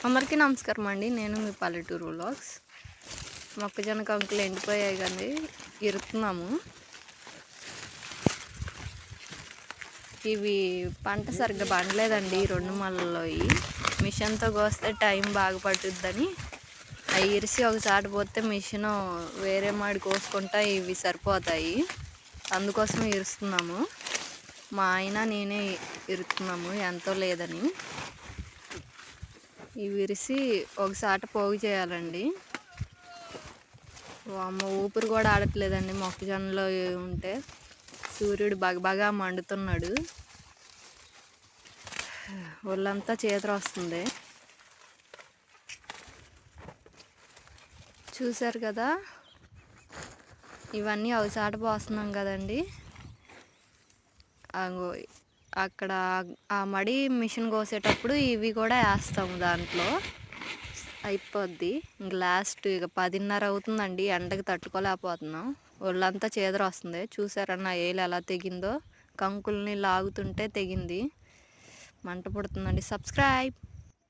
అందరికీ నమస్కారం అండి. నేను మీ పల్లెటూరు వ్లాగ్స్. మొక్కజొన్న కంకులు ఎండిపోయాయి కానీ ఇరుతున్నాము. ఇవి పంట సరిగ్గా పండలేదండి. 2 మళ్ళలో మిషన్తో కోస్తే టైం బాగా పట్టుద్దని అవి ఇరిసి ఒకసారి పోతే మిషన్ వేరే మాడి కోసుకుంటా ఇవి సరిపోతాయి. అందుకోసం ఇరుస్తున్నాము. మా ఆయన నేనే ఇరుతున్నాము, ఎంతో లేదని. ఇవి విరిసి ఒకసారి పోగు చేయాలండి. అమ్మ ఊపిరి కూడా ఆడట్లేదండి మొక్కజొన్నలో ఉంటే. సూర్యుడు బాగా మండుతున్నాడు, ఒళ్ళంతా చేతులు వస్తుంది. చూశారు కదా, ఇవన్నీ ఒకసారి పోస్తున్నాం కదండి. అక్కడ ఆ మడి మిషన్ కోసేటప్పుడు ఇవి కూడా వేస్తాము, దాంట్లో అయిపోద్ది. ఇంక లాస్ట్ ఇక 10:30 అవుతుందండి. ఎండకి తట్టుకోలేకపోతున్నాం, ఒళ్ళంతా చేదర వస్తుంది. చూసారన్న ఏలు ఎలా తెగిందో, కంకుల్ని లాగుతుంటే తెగింది. మంట పుడుతుందండి. సబ్స్క్రైబ్.